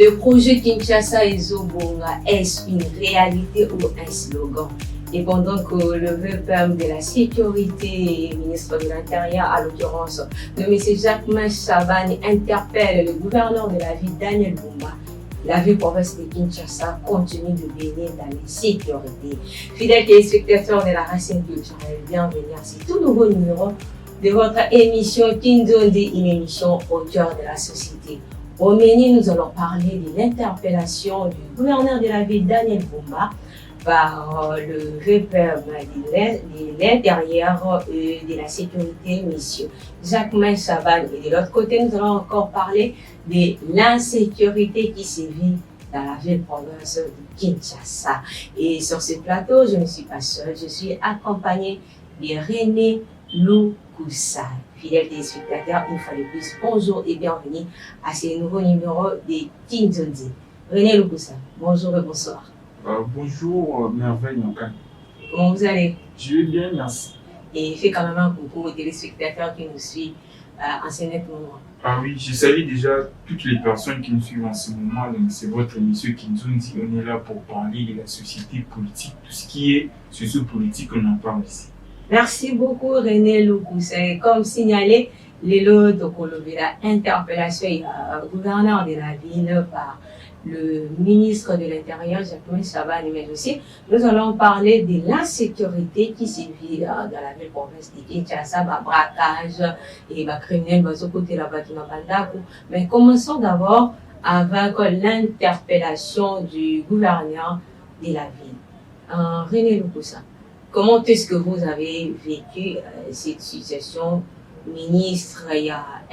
Le projet Kinshasa Ezobonga, est-ce une réalité ou un slogan? Et pendant que le VPM de la sécurité et ministre de l'Intérieur, à l'occurrence le M. Jacquemain Chabani, interpelle le gouverneur de la ville, Daniel Bumba, la ville province de Kinshasa continue de baigner dans l'insécurité. Fidèles téléspectateurs de la Racine culturelle, bienvenue à ce tout nouveau numéro de votre émission Kindondi, une émission au cœur de la société. Au menu, nous allons parler de l'interpellation du gouverneur de la ville, Daniel Bumba, par le VPM de l'Intérieur et de la sécurité, M. Jacquemain Chabani. Et de l'autre côté, nous allons encore parler de l'insécurité qui sévit dans la ville province de Kinshasa. Et sur ce plateau, je ne suis pas seule, je suis accompagnée de René Loukoussa. Fidèles téléspectateurs, une fois de plus, bonjour et bienvenue à ce nouveau numéro de Kindondi. René Loukoussa, bonjour et bonsoir. Bonjour, Merveille Mokan. Comment vous allez? Je vais bien, merci. Et fais quand même un coucou aux téléspectateurs qui nous suivent en ce moment. Ah oui, je salue déjà toutes les personnes qui nous suivent en ce moment. Donc, c'est votre émission Kindondi. On est là pour parler de la société politique, tout ce qui est socio-politique, on en parle ici. Merci beaucoup René Loukoussa. Comme signalé, l'élo de Kolobela, interpellation du gouverneur de la ville par le ministre de l'Intérieur, Jacquemain Chabani, mais aussi nous allons parler de l'insécurité qui sévit dans la ville province de Kinshasa, braquage et criminel, côté là-bas qui n'a pas d'accord. Mais commençons d'abord avec l'interpellation du gouverneur de la ville. René Loukoussa, comment est-ce que vous avez vécu cette situation? Ministre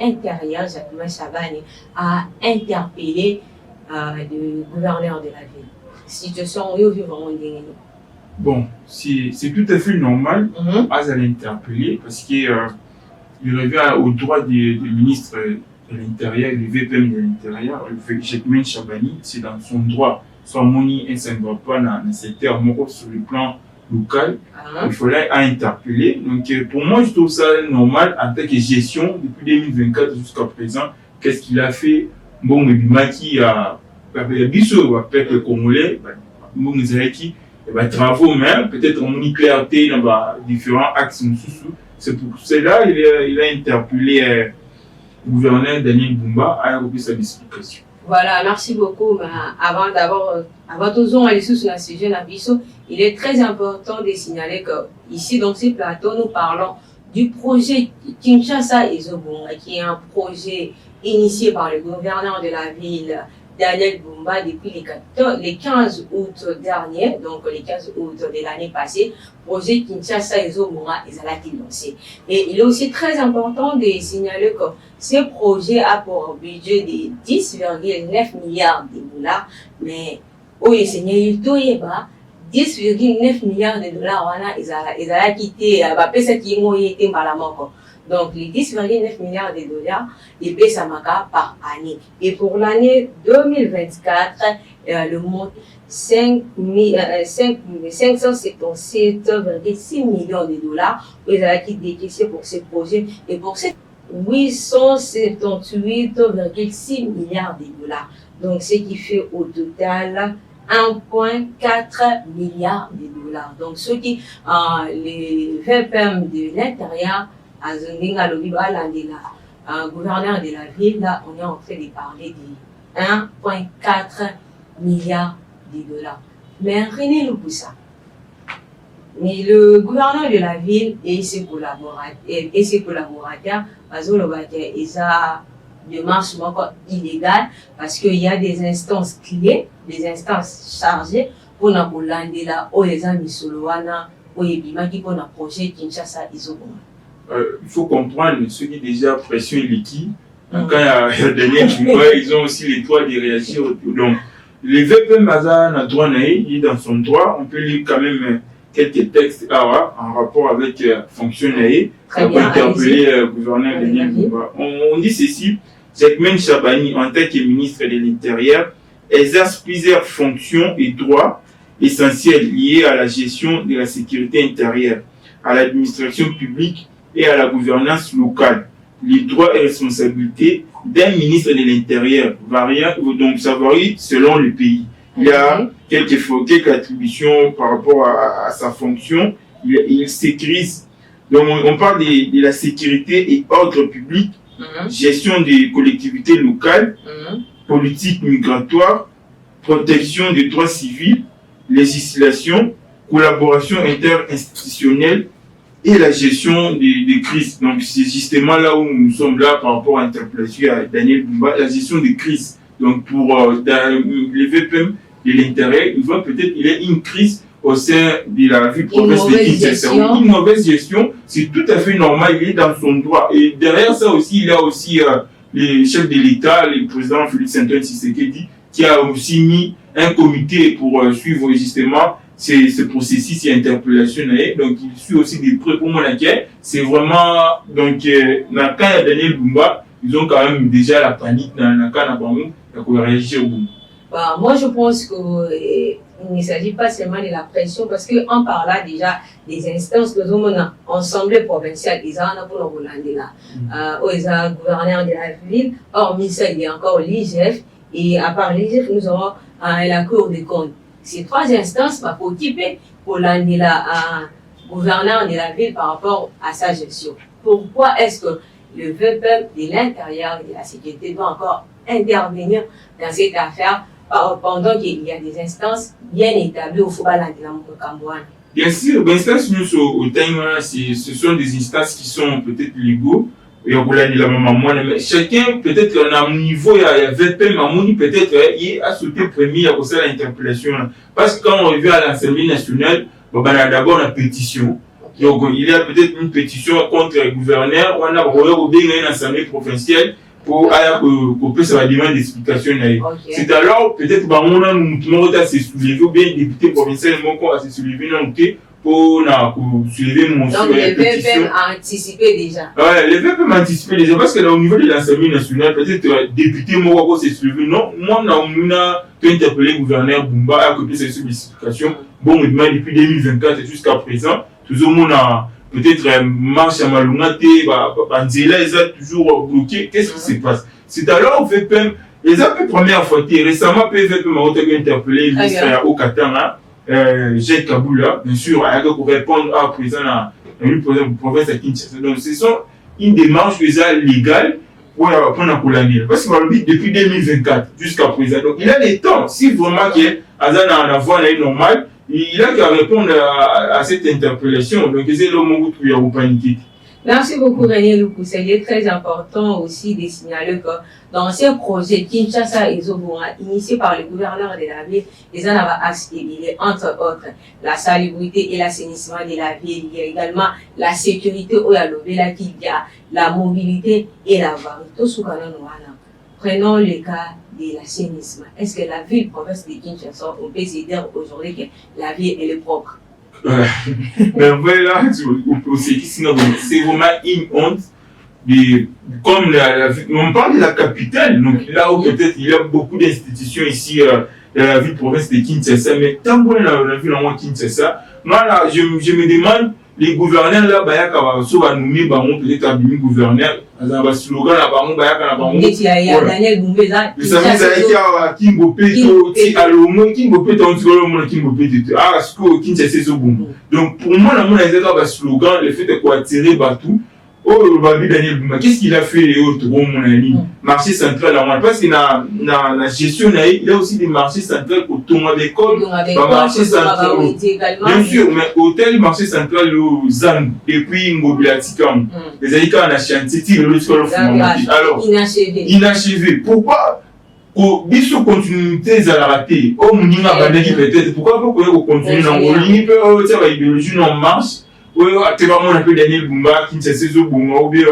Intérieur, Jacquemain Chabani, a interpellé le gouverneur de la ville. Situation où il vraiment dingue. Bon, c'est tout à fait normal à l'interpeller parce qu'il revient au droit du ministre de l'Intérieur, le VPM de l'Intérieur, le Jacquemain Chabani, c'est dans son droit. Soit moni et ça ne va pas dans le secteur moro sur le plan local, il fallait interpeller. Donc pour moi, je trouve ça normal en tant que gestion depuis 2024 jusqu'à présent. Qu'est-ce qu'il a fait? Bon, mais Bimaki a biso va peuple congolais, bon Zereki, travaux même, peut-être en clarté dans différents axes. C'est pour cela il a interpellé le gouverneur Daniel Bumba à avoir sa explication. Voilà, merci beaucoup. Avant toujours aller sur le sujet d'Abisso, il est très important de signaler que ici dans ces plateaux, nous parlons du projet Kinshasa Ezobonga, qui est un projet initié par le gouverneur de la ville, Daniel Bumba, depuis les 15 août dernier, donc les 15 août de l'année passée, projet Kinshasa Ezobonga a été lancé. Et il est aussi très important de signaler que ce projet a pour budget de 10,9 milliards de dollars, mais au Seigneur, 10,9 milliards de dollars, ils ont quitté, donc les 10,9 milliards de dollars, ils paient Samaka par année. Et pour l'année 2024, le montant 577,6 millions de dollars, ils ont été décaissés pour ce projet. Et pour ces 878,6 milliards de dollars. Donc, ce qui fait au total 1,4 milliard de dollars. Donc, ceux qui, les VPM de l'Intérieur, gouverneur de la ville, là, on est en train de parler de 1,4 milliard de dollars. Mais René Loukoussa, mais le gouverneur de la ville et ses collaborateurs, ils ont démarche illégale parce qu'il y a des instances clés, des instances chargées pour nous lander là où les amis soloana où les bima qui pour un projet Kinshasa Ezobonga. Il faut comprendre ceux qui déjà pression liquide. Quand il y a dernier ils ont aussi les droits de réagir. Donc le VPM Maza n'a droit il est dans son droit. On peut lire quand même quelques textes en rapport avec fonctionnaire pour interpeller le gouverneur de l'Intérieur. On dit ceci: Jacquemain Chabani, en tant que ministre de l'Intérieur, exerce plusieurs fonctions et droits essentiels liés à la gestion de la sécurité intérieure, à l'administration publique et à la gouvernance locale. Les droits et responsabilités d'un ministre de l'Intérieur varie, donc ça varie selon le pays. Il y a quelques attributions par rapport à sa fonction. Il sécurise. Donc on parle de la sécurité et ordre public, gestion des collectivités locales, politique migratoire, protection des droits civils, législation, collaboration interinstitutionnelle et la gestion des crises. Donc c'est justement là où nous sommes là par rapport à l'interpellation à Daniel Bumba, la gestion des crises. Donc pour les VPM de l'intérieur, il voit peut-être qu'il y a une crise au sein de la ville province de Kinshasa. Une mauvaise gestion, c'est tout à fait normal, il est dans son droit. Et derrière ça aussi, il y a aussi les chefs de l'État, le président Félix-Antoine Tshisekedi, qui a aussi mis un comité pour suivre justement ce processus et interpellation. Donc il suit aussi des preuves pour mon inquiet. C'est vraiment, donc, dans le cas de Daniel Bumba, ils ont quand même déjà la panique dans le cas de Bamou, pour réagir au bout. Bah, moi, je pense qu'il ne s'agit pas seulement de la pression, parce qu'en parlant déjà des instances que nous avons ensemble provincial, ils ont pour nous là, ils ont gouverneur de la ville, hormis ça, il y a encore l'IGF, et à part l'IGF, nous avons la Cour des comptes. Ces trois instances vont occuper pour la gouverneur de la ville par rapport à sa gestion. Pourquoi est-ce que le VPM de l'intérieur de la sécurité doit encore intervenir dans cette affaire pendant qu'il y a des instances bien établies au Fouba Cambouane? Bien sûr, les instances au Taïwan, ce sont des instances qui sont peut-être légaux. Chacun, peut-être à un niveau, il y a VPM, peut-être il a sauté premier à cause de l'interpellation. Parce que quand on revient à l'Assemblée nationale, d'abord la pétition. Donc il y a peut-être une pétition contre le gouverneur, on a une assemblée provinciale pour qu'on puisse avoir des demandes d'explication. C'est alors peut-être qu'on a se soulever, ou bien les députés provinciaux vont se soulever pour soulever mon donc les VPM anticipé déjà. Ouais, les VPM anticipé déjà parce que là, au niveau de l'Assemblée nationale, peut-être député moi se soulever. Non, moi on a interpellé le gouverneur Bumba à côté de cette explication. Bon, depuis 2024 jusqu'à présent, tout le monde a peut-être marche à Malungate, Banzela, ils ont toujours bloqué. Qu'est-ce qui se passe? C'est alors VPM, les a fait première fois, récemment, VPM a interpellé le ministre au Katanga. J'ai Kaboula, bien sûr, pour répondre à présent à la province de Kinshasa. Donc, ce sont une démarche légale pour apprendre à l'année. Parce que depuis 2024 jusqu'à présent, donc il a le temps. Si vraiment qu'il y a un voie normale, il a qu'à répondre à cette interpellation. Donc, c'est le moment où il y a paniqué. Merci beaucoup, René Lukusa. Il est très important aussi de signaler que dans ces projets Kinshasa et Zobora, initiés par le gouverneur de la ville, les en avaient accès, entre autres, la salubrité et l'assainissement de la ville. Il y a également la sécurité au Yalobela, qu'il y a la mobilité et la vente. Prenons le cas de l'assainissement. Est-ce que la ville, province de Kinshasa, on peut se dire aujourd'hui que la ville elle est propre? Mais voilà, c'est vraiment une honte. Comme on parle de la capitale, donc là où peut-être il y a beaucoup d'institutions ici dans la ville province de Kinshasa, mais tant qu'on est dans la ville en Kinshasa, moi là, je me demande, les gouverneurs là, soit nommé peut-être un gouverneur, un slogan là, Daniel Bumba, donc pour moi, un slogan, le fait de quoi attirer Batou. Oh, Daniel Bumba, qu'est-ce qu'il a fait les autres marché central parce que dans la gestion, il y a aussi des marchés centrales pour tout le monde. Marché central, bien sûr, mais hôtel, marché central, le ZAN, et puis Ngobiatikam, les Aïkas en a chantier, alors, inachevé. Pourquoi? Biso continuité à la rater. Oh, Mouninga Bandaki peut-être. Pourquoi vous continuez dans vos lignes? Idéologie non marche. Oui, tu vas voir un peu Daniel Bumba, Kinshasa Zobunga, ou bien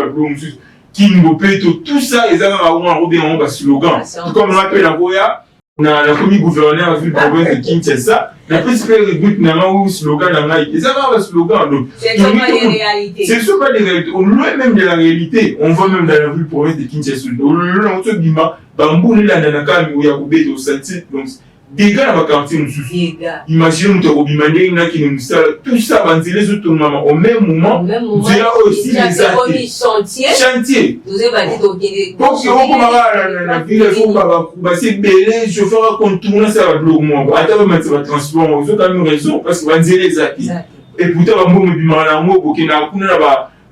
Kimbopeto, tout ça, ils ont un slogan. Comme on l'appelle la Roya, on a la commis gouverneur à la province de Kinshasa, la principale réduite n'a pas eu slogan dans la ils ont un slogan. Donc, c'est pas des réalités. C'est pas des réalités. On loin même de la réalité. On va même dans la ville province de Kinshasa. On se dit, Bambou, là, dans la cam, où il y a Boubé, au Santit, donc, dégâts dans le quartier. Imaginez nous avons demandé tout ça, les autres au même moment, il y a aussi les chantiers. Donc, il faut c'est belé, chauffeur contourner ça va bloquer. Attends, mais ça va transport. Ils ont quand même raison parce que vous les acquis. Et pourtant, on va me demander pour qu'il y ait un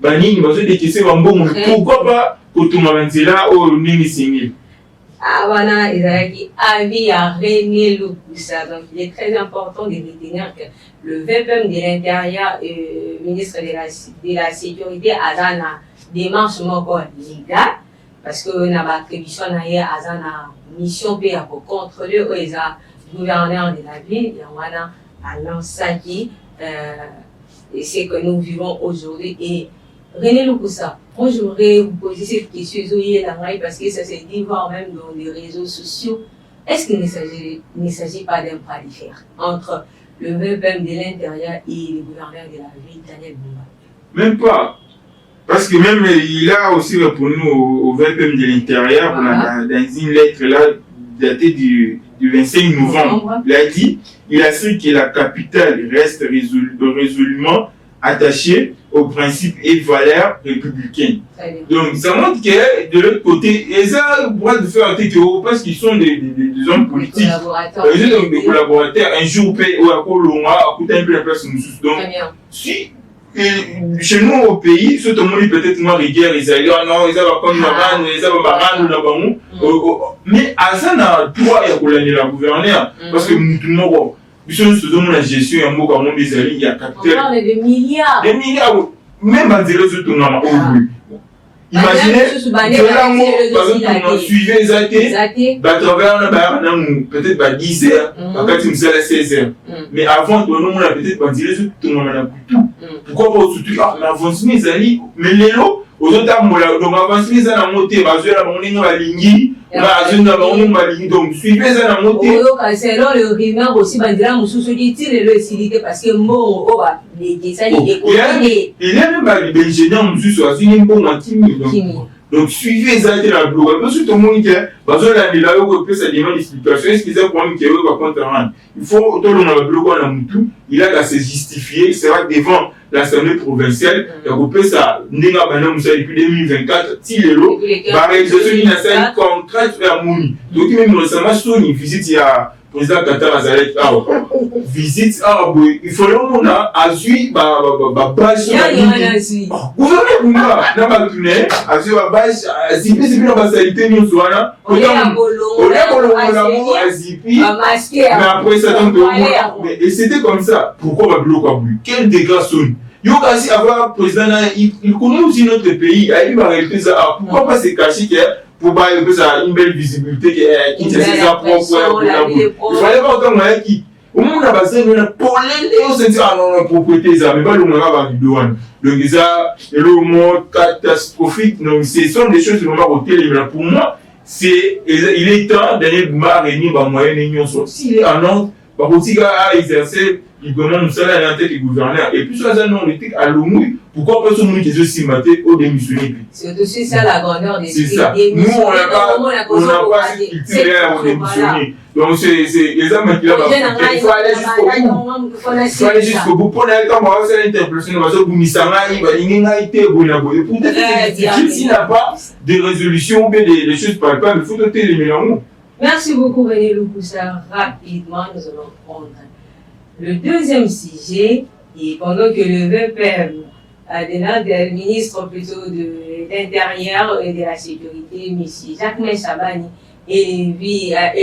banni, pourquoi pas contourner là au Nini. Awana Ezaki avis à René Lukusa. Donc il est très important de retenir que le VPM de l'Intérieur et le ministre de la Sécurité a dans la démarche légale parce que n'a pas attribution à la mission pour contrôler les gouverneurs de la ville. Il y a à Lansaki et c'est que nous vivons aujourd'hui. Et René Lukusa, moi j'aimerais vous poser cette question parce que ça s'est dit voir même dans les réseaux sociaux. Est-ce qu'il ne s'agit pas d'un bras de fer entre le VPM de l'Intérieur et le gouverneur de la ville, Daniel Bumba? Même pas. Parce que même il a aussi répondu au VPM de l'Intérieur dans une lettre là datée du 25 novembre. Il a dit, il assure que la capitale reste résolument attachée aux principes et valeurs républicaines. Donc, ça montre que de l'autre côté, ils ont le droit de faire un TTO parce qu'ils sont des hommes politiques. Ils sont des collaborateurs. Un jour, ou à Colomba, à coûter un peu la place. Donc, si, chez nous au pays, ce monde peut-être moins rigueur, ils allaient dire non, ils avaient comme Maran, ils avaient Maran ou Nabamou. Mais à ça, on a droit à la gouverner parce que tout le monde. Nous faisons la gestion et un mot comme des alliés, il y a capital. On parle de milliards. Des milliards, même en direct sur ton nom. Imaginez, suivez les athées, à travers peut-être 10 heures, quand tu me sais 16 heures. Mais avant, ton nom, on a peut-être pas direct sur ton nom, tout. Pourquoi pas surtout, l'avancement des alliés, mais les lots, aux autres, donc avancement des alliés, monter, on va ligner. Donc, suivez ça dans mon thé. Selon le rumeur aussi, il tire le silité parce que bon, il est même pas l'ingénieur, il est un bon timide. Donc, suivez ça dans la blog. Parce que tout le monde dit, parce que là, il a eu sa demande d'explication. Est-ce qu'ils ont pour moi qui va contre il faut, tout le monde a le blog, on a tout. Il a qu'à se justifier. Il sera devant l'Assemblée provinciale. Il a coupé ça. N'enga Banam Moussa depuis 2024. Si les lots, par exemple, il y a ça, une contrainte vers Mouni. Donc, même récemment, sur une visite, il y a président Qatar Azalet. Visite, il faut le monde à suivre, bâche sur la ligne. Gouvernement, n'a pas tourné, à suivre la bâche, à ziper, c'est plus la basalité, nous sommes là. On est à Bolongo, à ziper, mais après ça, et c'était comme ça. Pourquoi va bloquer à bout? Quel dégât sonne? Il y a aussi avoir président, il connaît aussi notre pays, il va réalité ça. Pourquoi pas se cacher pour une belle visibilité qui est ses propres. Il fallait pas autant qui. Au monde a passé une propriété, mais pas le monde va douane. Donc, c'est le monde catastrophique. Donc, ce sont des choses qui vont côté. Pour moi, il est temps d'aller réunir les moyens de s'il est en ordre, par contre, il a exercé librement nous sommes à l'intérieur du gouverneur. Et puis, soit non, l'éthique à l'OMU, pourquoi pas ce monde qui se cimenté au démissionné? C'est aussi ça la grandeur des c'est ça. Nous, on n'a pas cultivé au démissionné. Donc, c'est les hommes qui l'ont fait. Il faut aller jusqu'au bout. Il faut aller jusqu'au bout. Pour l'instant, on va faire l'interpellation. On va faire Boumissangaï, Balingaïté, Boulaboué. Pour peut-être s'il n'a pas de résolution ou bien des choses palpables, il faut noter les mélanges. Merci beaucoup, René Lukusa. Rapidement, nous allons prendre le deuxième sujet. Et pendant que le VPM, le ministre plutôt de l'Intérieur et de la Sécurité, M. Jacques Chabani, et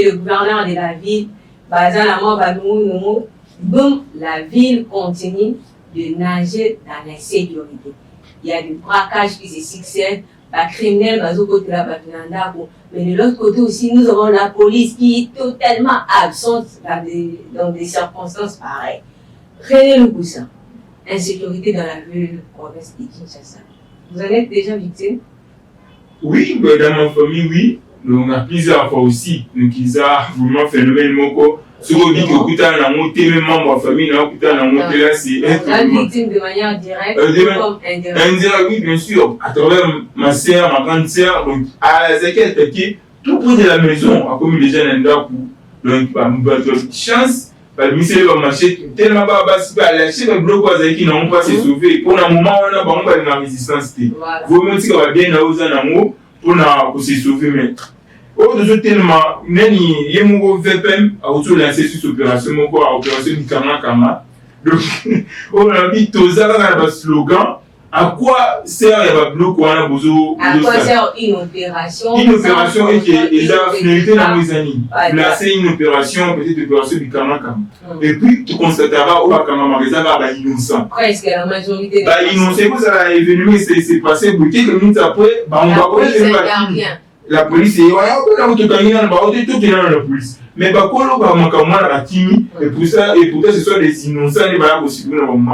le gouverneur de la ville, la ville continue de nager dans l'insécurité. Il y a des braquages qui se succèdent, les criminels, mais de l'autre côté aussi, nous avons la police qui est totalement absente dans des circonstances pareilles. René Lukusa, insécurité dans la ville province de Kinshasa. Vous en êtes déjà victime? Oui, dans ma famille, oui. Donc, on a plusieurs fois aussi. Donc, ils ont vraiment phénomène moko. Ce qu'on dit que Kouta n'a monté, même membre de la famille, Kouta n'a monté là, c'est être victime de manière directe comme indirecte. Indirect, oui, bien sûr. À travers ma sœur, ma grande sœur, donc, à la Zaké, tout près de la maison, à comme les jeunes Ndaku, Donc, chance, le ministère va marcher tellement bas, lâcher le bloc qui n'ont pas se sauver. Pour un moment, on a une résistance. Vous même si on va bien aux amours pour se sauver. Mais, au-delà tellement, il y a un VPM à autour de cette opération, opération du Kama. Donc, on a dit tout ça dans le slogan. À quoi sert le bloc ou à quoi sert une opération? Une opération et qui est la finalité de la Moïsanie. Placer une opération, peut-être opération du Kama. Et puis, tu constateras au Kama Marisa, innocent. Presque la majorité. Innocent, ça a événement, c'est passé, quelques minutes après, on va voir la police est tout est dans la police. Mais et pour ça, ce sont des innocents, les balades aussi.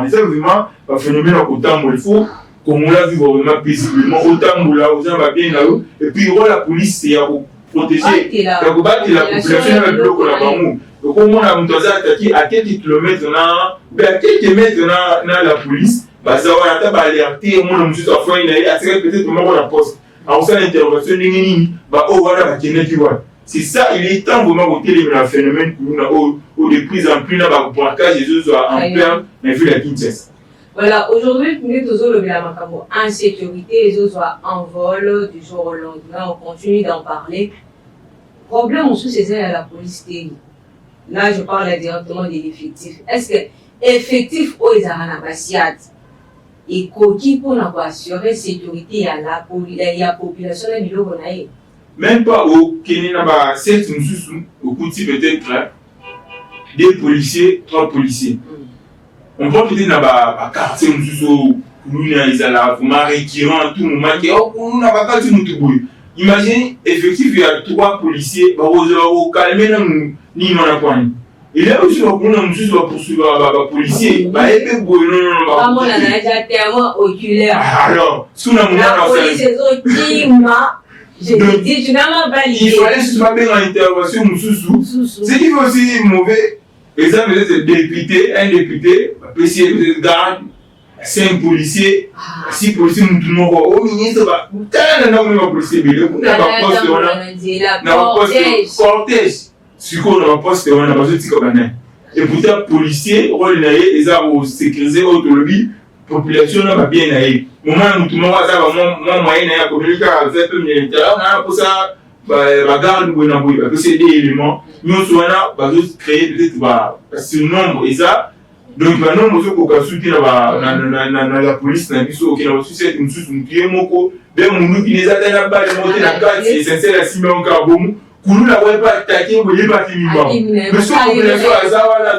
C'est vraiment un phénomène autant il faut qu'on l'a vu vraiment paisiblement, autant aux gens va bien là-haut. Et puis, la police, c'est à protéger, à combattre la population dans le bloc là-bas. Donc, au moins, on a attaqué à quelques kilomètres, à quelques mètres dans la police, ça va alerter, on a peut-être comment la poste. Alors ça l'intervention c'est ça, il est temps vraiment de le phénomène où de plus en plus dans le braquage Jésus soit en plein mais vu la Kinshasa. Voilà, aujourd'hui nous toujours le Bilamakamo insécurité, les autres soient en vol du jour au lendemain, on continue d'en parler. Problème aussi c'est à la police télé. Là je parle directement des effectifs. Est-ce que effectifs aux Aranabassiades et qui pour assurer la sécurité à la population de l'île. Même pas au Kenya, c'est au petit peut-être deux policiers, trois policiers. On peut peut-être dans le quartier, nous récurrent tout moment, on n'a pas imagine, effectivement, il y a trois policiers, au calmer ni non. Et là aussi, on va poursuivre les policiers. Vraiment, on a déjà tellement oculaire. Alors, sous la police est je te dis, tu n'as pas validé. Il fallait justement bien en intervention, ce qui est aussi mauvais, exemple, un député, peut-être garde, 5 policiers, 6 policiers, tout le monde au ministre, policier, cortège. Ce qu'on a posté, on a besoin de comme et pourtant, policiers, ils ont sécurisé autonomie, population n'a pas bien aillé. Moment où tout le monde a moyen à communiquer avec l'intérieur, on a pour ça, garde parce que c'est des éléments. Nous, on a créé peut-être ce nombre, et ça, donc maintenant, nous avons soutenu la police, nous avons soutenu une source, nous qui les atteignent à bas, les la carte, c'est sincère à Simon Carbon. Nous n'avons pas attaqué, vous n'avez pas fini. Mais si la population a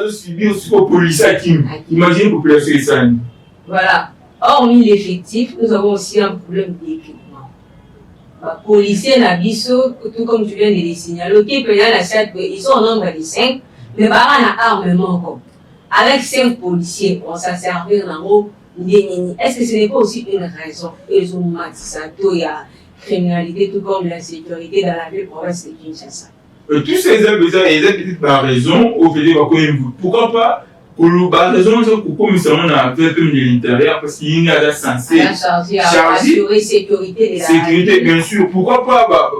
subi aussi aux policiers, imaginez la population israélienne. Voilà. Hormis l'effectif, nous avons aussi un problème d'équipement. Les policiers n'abisso, tout comme tu viens de les signaler, ils sont en nombre de 5, mais ils ont un armement. Avec 5 policiers, on s'en servir dans mot. Est-ce que ce n'est pas aussi une raison? Ils ont matisato, criminalité, tout comme l'insécurité dans la ville province de Kinshasa. Tous ces hommes, ils ont peut-être pas raison, pourquoi pas la raison, c'est pourquoi nous sommes à faire de l'intérieur, parce qu'il y a des censés charger la sécurité de la sécurité, bien sûr. Pourquoi pas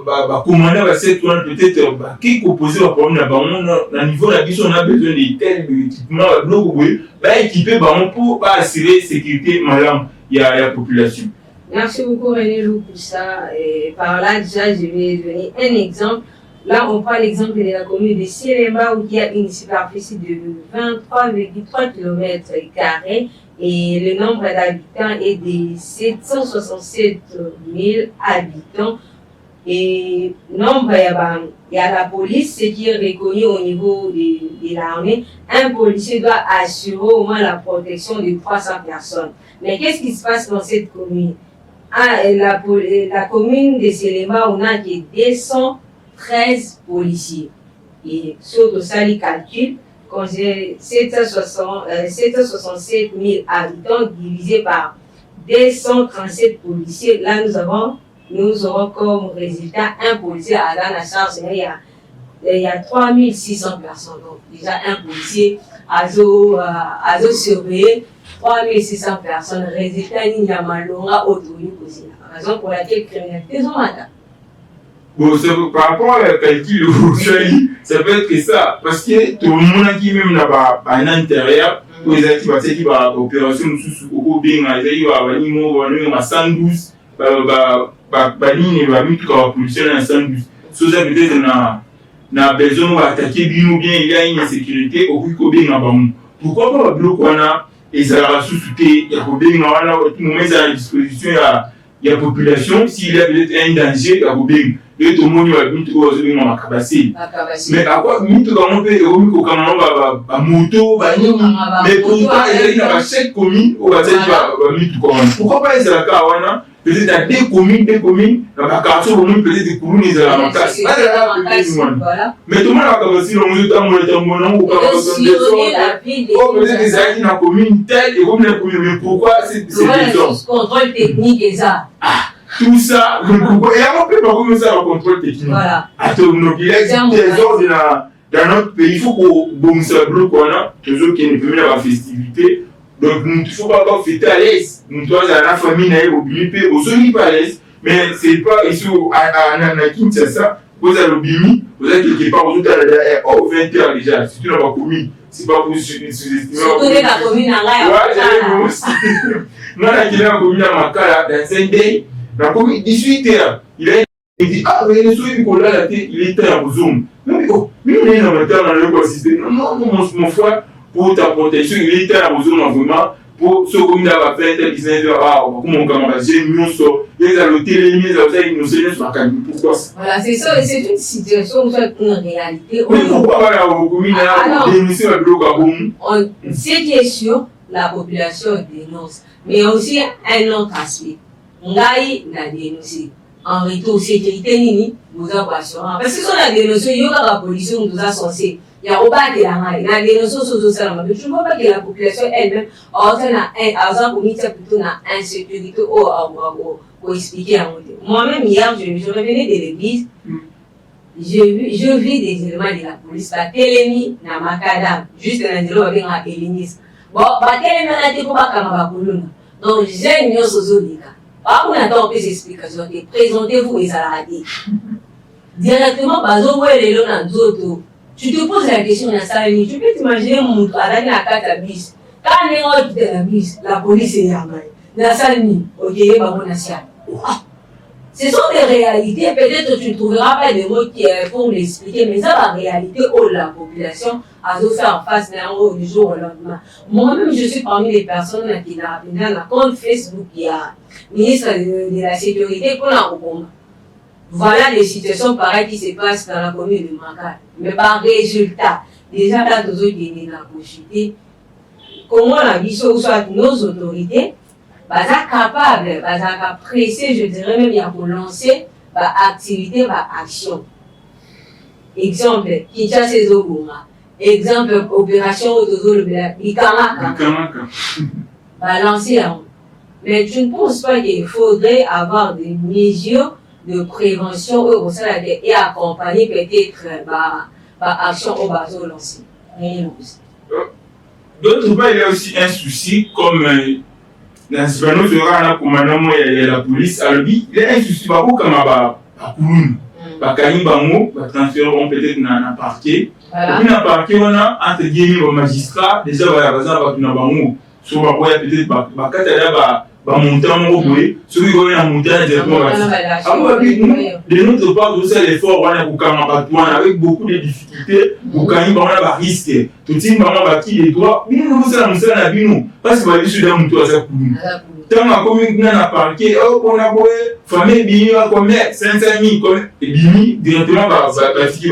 commander cette toile peut-être qui composait le problème là-bas, niveau de la vie, on a besoin de tels équipements, équiper pour assurer la sécurité, madame, il y a la population. Merci beaucoup René Lou pour ça. Et par là, déjà, je vais donner un exemple. Là, on prend l'exemple de la commune de Silemba où il y a une superficie de 23,3 km² et le nombre d'habitants est de 767 000 habitants. Et nombre, il y a la police, ce qui est reconnu au niveau de l'armée. Un policier doit assurer au moins la protection de 300 personnes. Mais qu'est-ce qui se passe dans cette commune? La commune de Silemba, on a 213 policiers. Et sur ça, les calculs, quand j'ai 767 000 habitants divisé par 237 policiers, là nous aurons comme résultat un policier à la charge. Il y a 3600 personnes. Donc déjà un policier à surveiller 3600 personnes. Résultat, il y a malheureusement autorisé. La raison pour laquelle criminalité sont là. Bon, par rapport à calcul ça peut être ça. Parce que tout le monde qui même là-bas, à l'intérieur, pour les activités qui va opération au bien, il va venir 112, ligne va mettre la pollution à 112. So ça peut-être na besoin d'attaquer bien ou bien il y a une insécurité au coup bien là-bas. Pourquoi pas le bloc et ça va sous-souter, il y a bien là, tout le monde est à la disposition, il y a population, s'il y a peut-être un danger, il y a bien. Et tout le monde va venir au Zélim à Kabassi. Mais à quoi, nous, on peut au Cameroun, à moto, mais pourquoi il y a chaque commune où va venir tout le monde. Pourquoi pas les Alakawana, peut-être à deux communes, dans la quartier, peut-être des communes, ils ont la casse. Mais tout le monde va Kabassi, on nous a montré un monon, ou peut-être des acquis dans la commune telle et comme la commune, mais pourquoi c'est des gens. Contrôle technique et ça. Tout ça, et on peut pas commencer à contrôle technique. Voilà. Il y a des ordres dans notre pays, il faut qu'on se bloque, toujours qu'il y ait une première festivité. Donc, il ne faut pas fêter à l'aise. Nous, tous, à la famille, au Bimi, au Soni, pas à l'aise. Mais c'est pas ici à Kinshasa, vous avez le Bimi, vous avez quelque part, vous avez 20h déjà. Si tu n'as pas commis, c'est pas pour sous-estimer. Surtout la commune en l'air. Ouais, j'ai la commune à Makala, dans un day. La commune 18h, il dit ah mais le soir Nicolas la tête il était en Zoom. Mais on est dans le l'écosystème. Non mon frère pour ta protection il était en Zoom vraiment pour ce commune va faire tel business comme on commence j'ai mieux so il y a le télé il y a une notion sur la caméra pourquoi voilà c'est ça c'est une situation où c'est une réalité. Mais pourquoi pas la commune là dénoncer le bloc à boum. Ce qui est sûr la population dénonce mais aussi un autre aspect. Ngai na dénoncé en retour sécurité nini nous avons assurance parce que si on a dénoncé il y aura la police nous a censé il y a pas de la ngai na dénoncé sur ça mais je ne vois pas que la population elle-même a un commis plutôt na insécurité ou expliquer à moi-même hier je revenais de l'église je vis des éléments de la police la télémie na Makadam juste un endroit avec un hélénisme bon ba télémie na te ko ba kama kolona donc j'ai une sozolika. On attend des explications, présentez-vous et ça l'a dit. Directement, tu te poses la question dans sa vie, tu peux t'imaginer mon travail dans la carte à bis. Quand on est en de la bis, la police est là. Dans la salle, ok, ce sont des réalités, peut-être que tu ne trouveras pas des mots pour l'expliquer, mais ça, la réalité, la population a dû faire face du jour au lendemain. Moi-même, je suis parmi les personnes qui ont un compte Facebook qui a ministre de la Sécurité pour la Rwanda. Voilà les situations pareilles qui se passent dans la commune de Makala. Mais par résultat, déjà là, tous autres qui sont consultés, comment la mission soit nos autorités, capable, pressé, je dirais même, il y a pour lancer activité, action. Exemple, Kinshasa Zobunga. Exemple, opération Otozolo Bikamaka. Lancer en. Mais je ne pense pas qu'il faudrait avoir des mesures de prévention et accompagner peut-être action au bateau lancé. D'autre part, il y a aussi un souci comme dans ce panneau de commandement et la police, il y a un souci comme à Kouloun. Bango, transféreront peut-être dans le parquet. Et puis dans le parquet, on a entre guillemets le magistrat, déjà, par exemple, dans Bango, sur la voie peut-être, montant ceux qui vont monter directement. De notre part, nous faisons l'effort avec beaucoup de difficultés pour gagner un risque. Tout le monde qui les droits, nous sommes là, parce que nous sommes là, tant que commune n'a pas parqué, on a famille bini à combien 500 000 et bini directement par la fille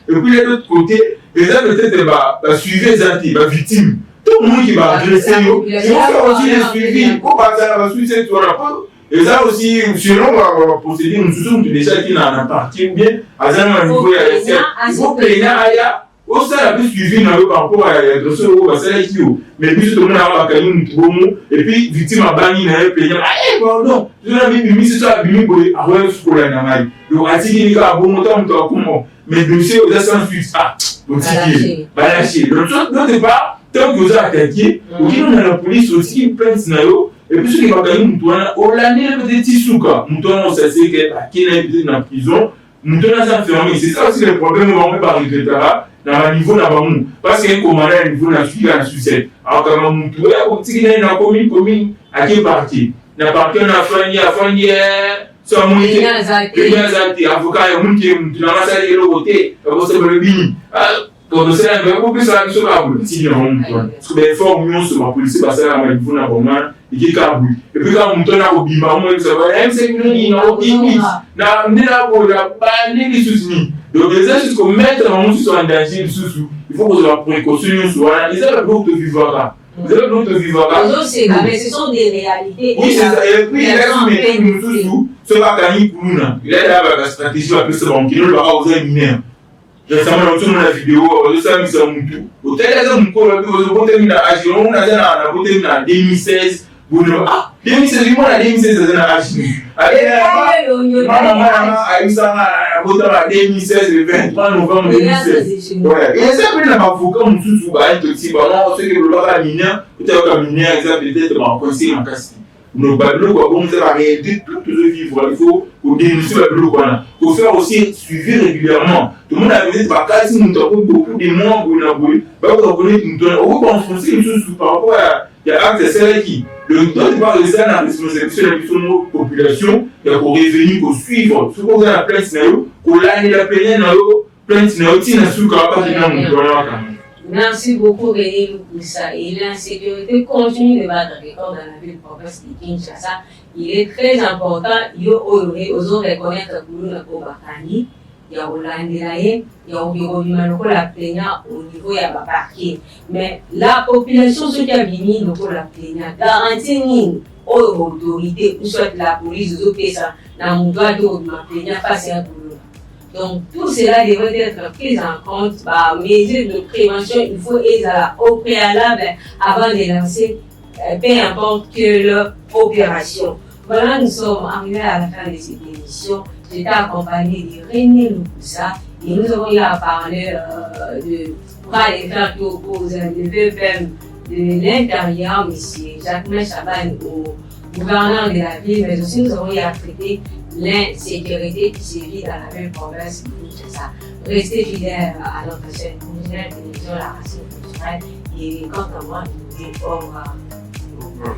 et puis de l'autre côté, les gens peut-être suivre les victimes. Tout le monde qui va agresser, ils vont faire aussi des suivis. Pour passer à la suite, c'est tout rapport. Et ça aussi, selon la procédure, nous sommes déjà qui n'a pas parqué ou bien, à un niveau, il faut plaigner à ya. Au sein, la plus suivi par rapport à l'agression, mais puis tout le monde a et puis victime a banni, il a plaigné. Ah, pardon, je l'ai mis, c'est ça, il a avoir ce qu'on a dans donc, à tirer les gars, bon, montant, mais le dossier, vous êtes sans suite. Ah, donc, c'est lâché. Donc, d'autre part, tant que vous avez attaqué, vous avez la police aussi, une plainte scénario, et puis, ce qui va gagner, on l'a mis le petit souka. On sait que, qui est dans la prison, nous devons s'enfermer. C'est ça aussi le problème qu'on fait par le terrain. Dans le niveau de parce qu'il y a un commandant au niveau de la sucette. Alors, quand on trouve la commune, à quel parti? La partie, on a fait soit mon été, avocat, il y a un salle de l'autre côté, il y a un bini. Pour nous, c'est un peu plus à ce que parce que les formes sur la police, parce que la niveau n'a pas et qui est cabou. Et puis quand on tourne à Obima, on se voit, c'est une ligne, on dit, on est là pour la balle des soucis. Donc, les gens, jusqu'au mettre en sur un danger, il faut que la précaution soit, ils ont le bloc de vivre. Vous avez l'autre vivant là. Mais ce sont des réalités. Oui, c'est ça. Et puis, il a mis tout sous. Ce va gagner pour nous. Il a là la stratégie à plus se banquer. Nous, l'avons osé mineur. Récemment, nous avons la vidéo. Nous avons mis ça Moutou. Au tel cas, nous avons terminé à agir. On a terminé en 2016. Ah, 2016, lui, moi, en 2016, c'est un agir. Allez, maman, a eu ça en 2016, le 23 novembre 2016. Ouais. Et ça, après, la avocat, nous sous un petit ballon, ceux qui veulent pas mineur, peut-être qu'un mineur, peut-être en conseil en casse. Nous avons comme ça, réalité, tout le vivre. Il faut dénoncer le bloc. Il faut faire aussi suivi régulièrement. Tout le monde a vu par cas, si nous avons beaucoup de membres, nous avons enfoncé par rapport à l'acte qui. Le temps de parler de ça, la responsabilité de la population, il y a pour revenir, pour suivre, ce qu'on a la plainte, pour l'année de la plainte, merci beaucoup, René, pour ça. Et l'insécurité continue de battre record dans la ville province de Kinshasa. Il est très important, il y a aux reconnaître pour nous, Bakani. Il y a Olandelaye, il y a Obirobimanoko, la plaignant au niveau de la parquet. Mais la population, ceux qui a venu pour la plaignant, garantit aux autorités, ou soit la police, aux autres, ça, dans mon droit de la plaignant face à tout. Donc, tout cela devrait être pris en compte par mesures de prévention. Il faut être au préalable avant de lancer, peu importe que l'opération. Voilà, nous sommes arrivés à la fin de cette émission. J'étais accompagné de René Loukoussa et nous avons eu à parler de bras et fer qui opposent le VPM de l'intérieur, M. Jacques Chaban, au gouverneur de la ville, mais aussi nous avons eu à traiter l'insécurité qui sévit dans la même province de Kinshasa. Restez fidèles à notre chaîne communautaire télévision La Racine culturelle et quant à moi, je vous dis au revoir. Au revoir.